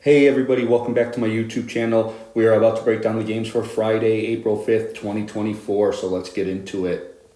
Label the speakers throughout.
Speaker 1: Hey everybody, welcome back to my YouTube channel. We are about to break down the games for Friday, April 5th, 2024, so let's get into it.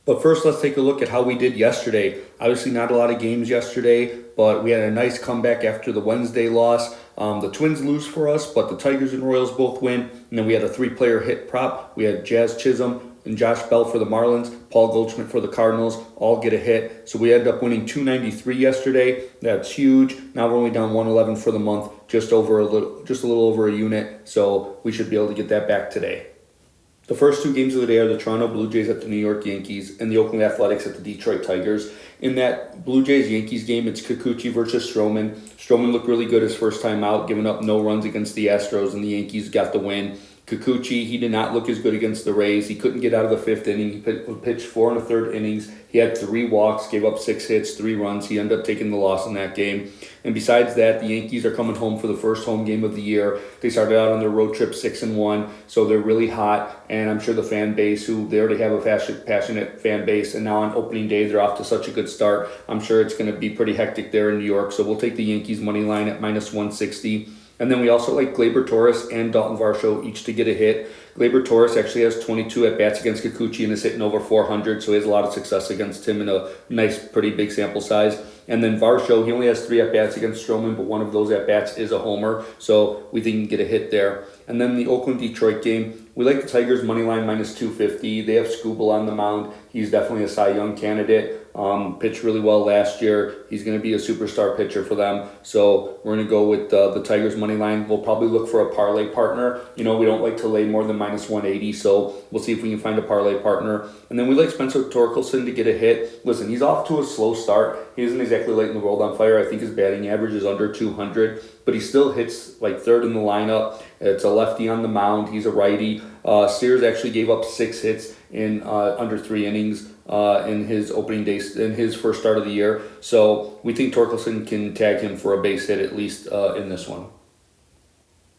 Speaker 1: But first, let's take a look at how we did yesterday. Obviously not a lot of games yesterday, but we had a nice comeback after the Wednesday loss. The Twins lose for us, but the Tigers and Royals both win. And then we had a 3-player hit prop. We had Jazz Chisholm and Josh Bell for the Marlins, Paul Goldschmidt for the Cardinals, all get a hit. So we ended up winning 293 yesterday. That's huge. Now we're only down 111 for the month, just a little over a unit. So we should be able to get that back today. The first two games of the day are the Toronto Blue Jays at the New York Yankees and the Oakland Athletics at the Detroit Tigers. In that Blue Jays-Yankees game, it's Kikuchi versus Stroman. Stroman looked really good his first time out, giving up no runs against the Astros, and the Yankees got the win. Kikuchi, he did not look as good against the Rays. He couldn't get out of the fifth inning. He pitched 4 1/3 innings. He had 3 walks, gave up 6 hits, 3 runs. He ended up taking the loss in that game. And besides that, the Yankees are coming home for the first home game of the year. They started out on their road trip 6-1, so they're really hot. And I'm sure the fan base, they already have a passionate fan base, and now on opening day, they're off to such a good start. I'm sure it's going to be pretty hectic there in New York. So we'll take the Yankees money line at -160. And then we also like Gleyber Torres and Dalton Varsho each to get a hit. Gleyber Torres actually has 22 at-bats against Kikuchi and is hitting over 400, so he has a lot of success against him in a nice, pretty big sample size. And then Varsho, he only has 3 at-bats against Stroman, but one of those at-bats is a homer, so we think he can get a hit there. And then the Oakland-Detroit game, we like the Tigers' money line -250. They have Skubal on the mound. He's definitely a Cy Young candidate. Pitched really well last year. He's going to be a superstar pitcher for them. So we're going to go with the Tigers money line. We'll probably look for a parlay partner. We don't like to lay more than -180, so we'll see if we can find a parlay partner. And then we like Spencer Torkelson to get a hit. Listen, he's off to a slow start. He isn't exactly lighting the world on fire. I think his batting average is under 200, but he still hits like third in the lineup. It's a lefty on the mound. He's a righty. Sears actually gave up 6 hits in under 3 innings in his opening day, in his first start of the year. So we think Torkelson can tag him for a base hit at least in this one.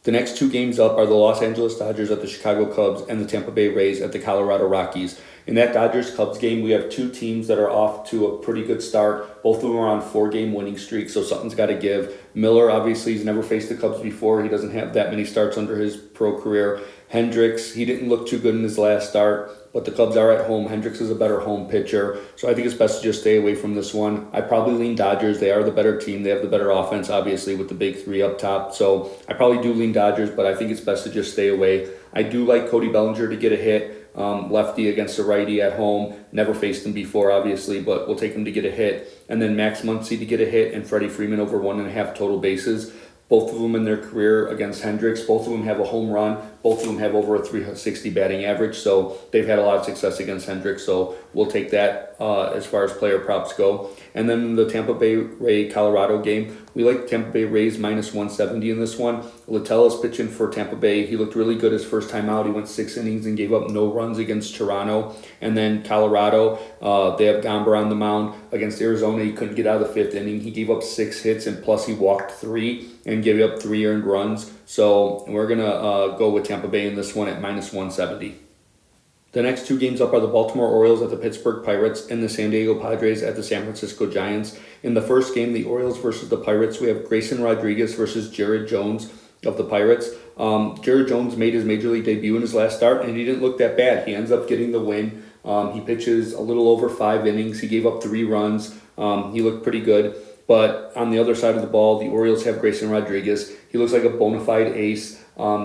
Speaker 1: The next 2 games up are the Los Angeles Dodgers at the Chicago Cubs and the Tampa Bay Rays at the Colorado Rockies. In that Dodgers-Cubs game, we have 2 teams that are off to a pretty good start. Both of them are on 4-game winning streaks, so something's got to give. Miller, obviously, he's never faced the Cubs before. He doesn't have that many starts under his pro career. Hendricks, he didn't look too good in his last start, but the Cubs are at home. Hendricks is a better home pitcher, so I think it's best to just stay away from this one. I probably lean Dodgers. They are the better team. They have the better offense, obviously, with the big 3 up top. So I probably do lean Dodgers, but I think it's best to just stay away. I do like Cody Bellinger to get a hit. Lefty against a righty at home. Never faced him before, obviously, but we'll take him to get a hit. And then Max Muncy to get a hit and Freddie Freeman over 1.5 total bases. Both of them in their career against Hendricks. Both of them have a home run. Both of them have over a 360 batting average. So they've had a lot of success against Hendricks. So we'll take that as far as player props go. And then the Tampa Bay Ray Colorado game, we like Tampa Bay Rays -170 in this one. Littell is pitching for Tampa Bay. He looked really good his first time out. He went 6 innings and gave up no runs against Toronto. And then Colorado, they have Gomber on the mound against Arizona. He couldn't get out of the 5th inning. He gave up 6 hits and plus he walked 3 and gave up 3 earned runs. So we're going to go with Tampa Bay in this one at -170. The next 2 games up are the Baltimore Orioles at the Pittsburgh Pirates and the San Diego Padres at the San Francisco Giants. In the first game, the Orioles versus the Pirates, we have Grayson Rodriguez versus Jared Jones of the Pirates. Jared Jones made his major league debut in his last start, and he didn't look that bad. He ends up getting the win. He pitches a little over 5 innings. He gave up 3 runs. He looked pretty good. But on the other side of the ball, the Orioles have Grayson Rodriguez. He looks like a bona fide ace.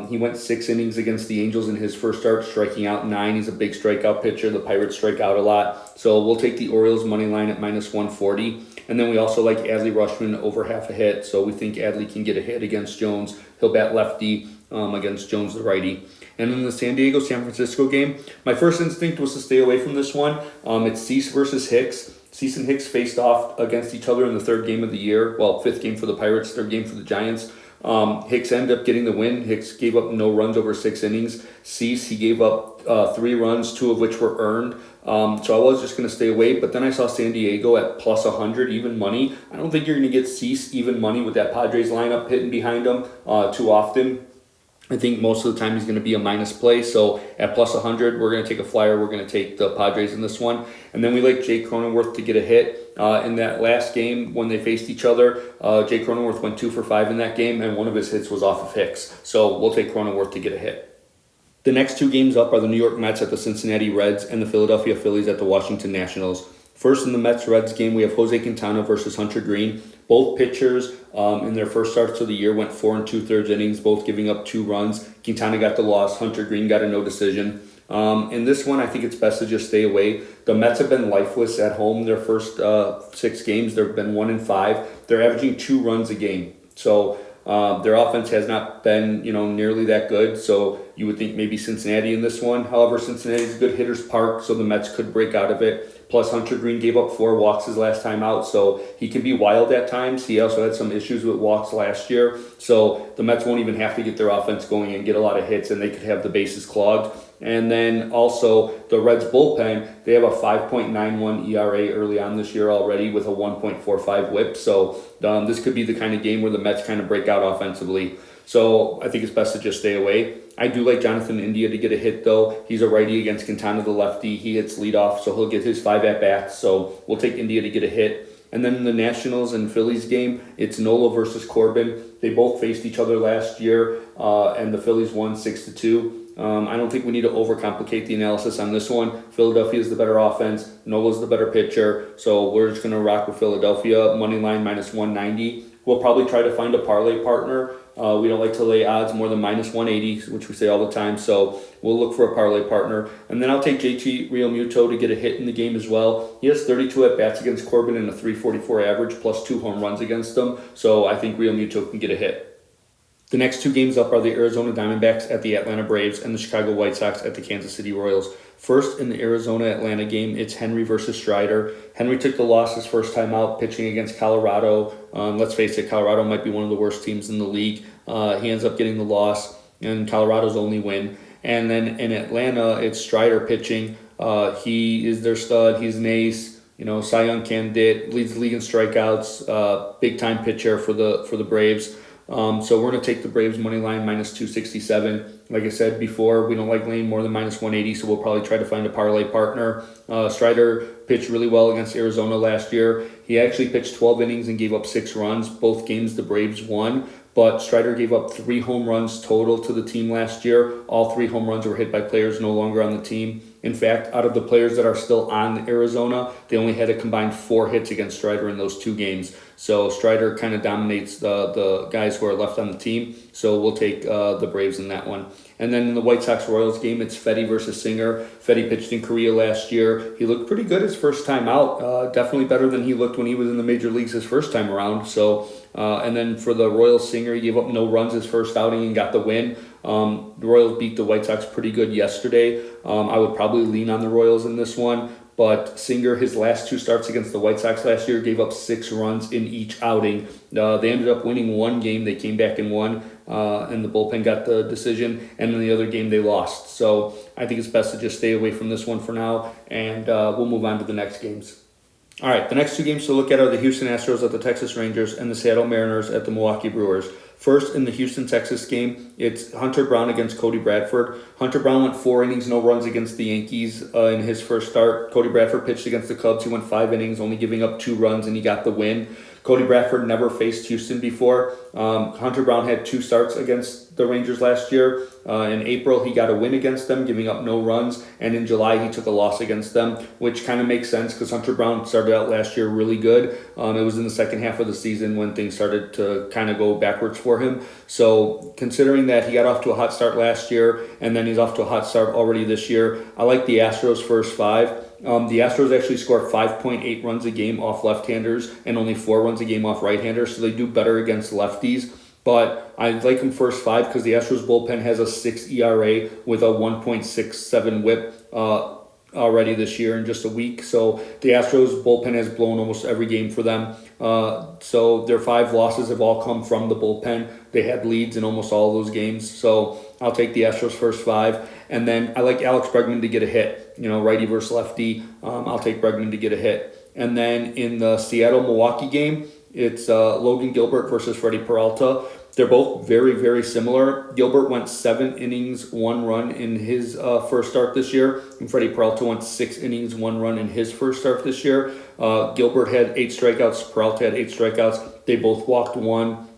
Speaker 1: He went 6 innings against the Angels in his first start, striking out 9. He's a big strikeout pitcher. The Pirates strike out a lot. So we'll take the Orioles money line at -140. And then we also like Adley Rutschman over half a hit. So we think Adley can get a hit against Jones. He'll bat lefty against Jones, the righty. And in the San Diego-San Francisco game, my first instinct was to stay away from this one. It's Cease versus Hicks. Cease and Hicks faced off against each other in the 3rd game of the year. Well, 5th game for the Pirates, 3rd game for the Giants. Hicks ended up getting the win. Hicks gave up no runs over 6 innings. Cease, he gave up 3 runs, 2 of which were earned. So I was just going to stay away, but then I saw San Diego at +100 even money. I don't think you're going to get Cease even money with that Padres lineup hitting behind them too often. I think most of the time he's going to be a minus play. So at plus 100, we're going to take a flyer. We're going to take the Padres in this one. And then we like Jake Cronenworth to get a hit. In that last game when they faced each other, Jake Cronenworth went 2 for 5 in that game, and one of his hits was off of Hicks. So we'll take Cronenworth to get a hit. The next 2 games up are the New York Mets at the Cincinnati Reds and the Philadelphia Phillies at the Washington Nationals. First in the Mets-Reds game, we have Jose Quintana versus Hunter Green. Both pitchers in their first starts of the year went 4 2/3 innings, both giving up 2 runs. Quintana got the loss. Hunter Green got a no decision. In this one, I think it's best to just stay away. The Mets have been lifeless at home their first 6 games. They've been 1-5. They're averaging 2 runs a game. So their offense has not been, nearly that good. So you would think maybe Cincinnati in this one. However, Cincinnati is a good hitter's park, so the Mets could break out of it. Plus, Hunter Green gave up 4 walks his last time out, so he can be wild at times. He also had some issues with walks last year, so the Mets won't even have to get their offense going and get a lot of hits, and they could have the bases clogged. And then also the Reds bullpen, they have a 5.91 ERA early on this year already with a 1.45 whip. So this could be the kind of game where the Mets kind of break out offensively. So I think it's best to just stay away. I do like Jonathan India to get a hit, though. He's a righty against Quintana, the lefty. He hits leadoff, so he'll get his 5 at-bats. So we'll take India to get a hit. And then in the Nationals and Phillies game, it's Nola versus Corbin. They both faced each other last year, and the Phillies won 6-2. I don't think we need to overcomplicate the analysis on this one. Philadelphia is the better offense. Nola's the better pitcher. So we're just going to rock with Philadelphia. Money line minus 190. We'll probably try to find a parlay partner. We don't like to lay odds more than minus 180, which we say all the time. So we'll look for a parlay partner. And then I'll take JT Realmuto to get a hit in the game as well. He has 32 at-bats against Corbin and a 344 average plus 2 home runs against him. So I think Realmuto can get a hit. The next 2 games up are the Arizona Diamondbacks at the Atlanta Braves and the Chicago White Sox at the Kansas City Royals. First, in the Arizona-Atlanta game, it's Henry versus Strider. Henry took the loss his first time out pitching against Colorado. Let's face it, Colorado might be one of the worst teams in the league. He ends up getting the loss, and Colorado's only win. And then in Atlanta, it's Strider pitching. He is their stud. He's an ace. Cy Young candidate, leads the league in strikeouts. Big-time pitcher for the Braves. So we're going to take the Braves money line minus 267. Like I said before, we don't like laying more than minus 180, so we'll probably try to find a parlay partner. Strider pitched really well against Arizona last year. He actually pitched 12 innings and gave up 6 runs. Both games the Braves won, but Strider gave up 3 home runs total to the team last year. All 3 home runs were hit by players no longer on the team. In fact, out of the players that are still on Arizona, they only had a combined 4 hits against Strider in those 2 games. So Strider kind of dominates the guys who are left on the team. So we'll take the Braves in that one. And then in the White Sox-Royals game, it's Fedde versus Singer. Fedde pitched in Korea last year. He looked pretty good his first time out. Definitely better than he looked when he was in the major leagues his first time around. So, and then for the Royals, Singer, he gave up no runs his first outing and got the win. The Royals beat the White Sox pretty good yesterday. I would probably lean on the Royals in this one. But Singer, his last 2 starts against the White Sox last year, gave up 6 runs in each outing. They ended up winning 1 game. They came back and won, and the bullpen got the decision. And in the other game, they lost. So I think it's best to just stay away from this one for now, and we'll move on to the next games. All right, the next 2 games to look at are the Houston Astros at the Texas Rangers and the Seattle Mariners at the Milwaukee Brewers. First, in the Houston-Texas game, it's Hunter Brown against Cody Bradford. Hunter Brown went 4 innings, no runs against the Yankees in his first start. Cody Bradford pitched against the Cubs. He went 5 innings, only giving up 2 runs, and he got the win. Cody Bradford never faced Houston before. Hunter Brown had 2 starts against the Rangers last year. In April, he got a win against them, giving up no runs. And in July, he took a loss against them, which kind of makes sense because Hunter Brown started out last year really good. It was in the second half of the season when things started to kind of go backwards for him. So considering that he got off to a hot start last year and then he's off to a hot start already this year, I like the Astros first 5. The Astros actually score 5.8 runs a game off left-handers and only 4 runs a game off right-handers, so they do better against lefties. But I like them first 5 because the Astros bullpen has a 6 ERA with a 1.67 whip already this year in just a week. So the Astros bullpen has blown almost every game for them. So their 5 losses have all come from the bullpen. They had leads in almost all of those games. So I'll take the Astros first 5. And then I like Alex Bregman to get a hit. Righty versus lefty. I'll take Bregman to get a hit. And then in the Seattle-Milwaukee game, It's Logan Gilbert versus Freddie Peralta. They're both very, very similar. Gilbert went 7 innings, 1 run in his first start this year, and Freddie Peralta went 6 innings, 1 run in his first start this year. Gilbert had 8 strikeouts, Peralta had 8 strikeouts. They both walked 1.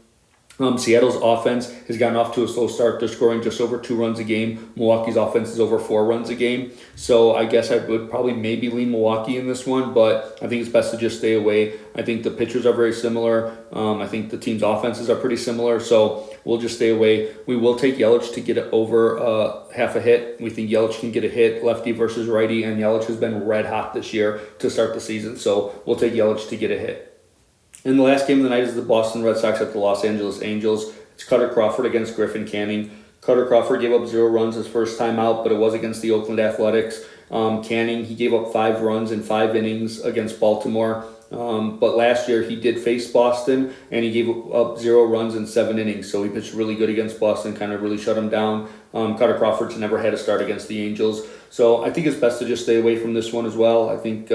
Speaker 1: Seattle's offense has gotten off to a slow start. They're scoring just over 2 runs a game. Milwaukee's offense is over 4 runs a game. So I guess I would probably maybe lean Milwaukee in this one, but I think it's best to just stay away. I think the pitchers are very similar. I think the team's offenses are pretty similar, so we'll just stay away. We will take Yelich to get it over half a hit. We think Yelich can get a hit, lefty versus righty, and Yelich has been red hot this year to start the season, so we'll take Yelich to get a hit. And the last game of the night is the Boston Red Sox at the Los Angeles Angels. It's Cutter Crawford against Griffin Canning. Cutter Crawford gave up 0 runs his first time out, but it was against the Oakland Athletics. Canning, he gave up 5 runs in 5 innings against Baltimore. But last year he did face Boston, and he gave up 0 runs in 7 innings. So he pitched really good against Boston, kind of really shut him down. Cutter Crawford's never had a start against the Angels. So I think it's best to just stay away from this one as well. I think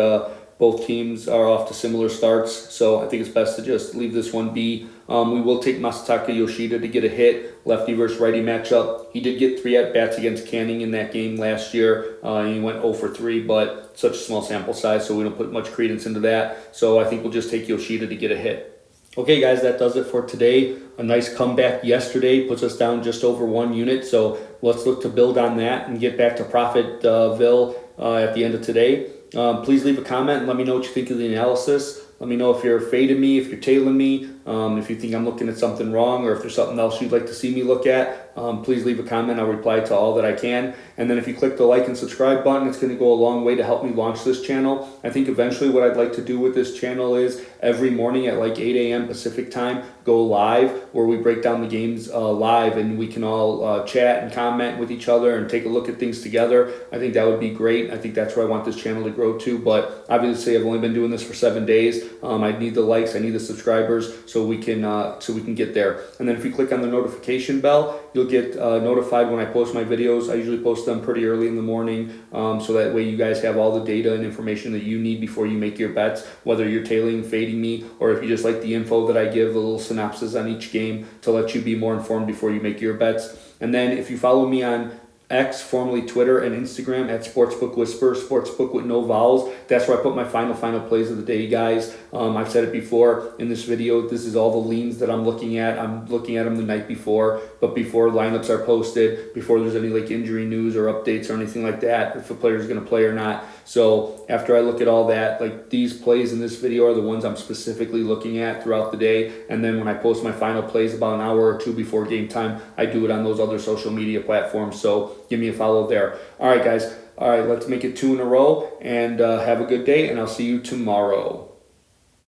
Speaker 1: both teams are off to similar starts, so I think it's best to just leave this one be. We will take Masataka Yoshida to get a hit, lefty versus righty matchup. He did get 3 at-bats against Canning in that game last year. He went 0 for 3, but such a small sample size, so we don't put much credence into that. So I think we'll just take Yoshida to get a hit. Okay, guys, that does it for today. A nice comeback yesterday puts us down just over 1 unit, so let's look to build on that and get back to Profitville at the end of today. Please leave a comment and let me know what you think of the analysis. Let me know if you're fading me, if you're tailing me, if you think I'm looking at something wrong, or if there's something else you'd like to see me look at. Please leave a comment. I'll reply to all that I can. And then if you click the like and subscribe button, it's going to go a long way to help me launch this channel. I think eventually what I'd like to do with this channel is every morning at like 8 a.m. Pacific time, go live where we break down the games live, and we can all chat and comment with each other and take a look at things together. I think that would be great. I think that's where I want this channel to grow to. But obviously I've only been doing this for 7 days. I need the likes, I need the subscribers, so we can get there. And then if you click on the notification bell, you'll get notified when I post my videos. I usually post them pretty early in the morning, so that way you guys have all the data and information that you need before you make your bets, whether you're tailing, fading me, or if you just like the info that I give, a little synopsis on each game to let you be more informed before you make your bets. And then if you follow me on X, formerly Twitter, and Instagram at Sportsbook Whisper, Sportsbook with no vowels. That's where I put my final plays of the day, guys. I've said it before in this video. This is all the leans that I'm looking at. I'm looking at them the night before, but before lineups are posted, before there's any like injury news or updates or anything like that, if a player is going to play or not. So after I look at all that, like these plays in this video are the ones I'm specifically looking at throughout the day. And then when I post my final plays about an hour or 2 before game time, I do it on those other social media platforms. So give me a follow there. All right, guys. All right, let's make it 2 in a row, and have a good day, and I'll see you tomorrow.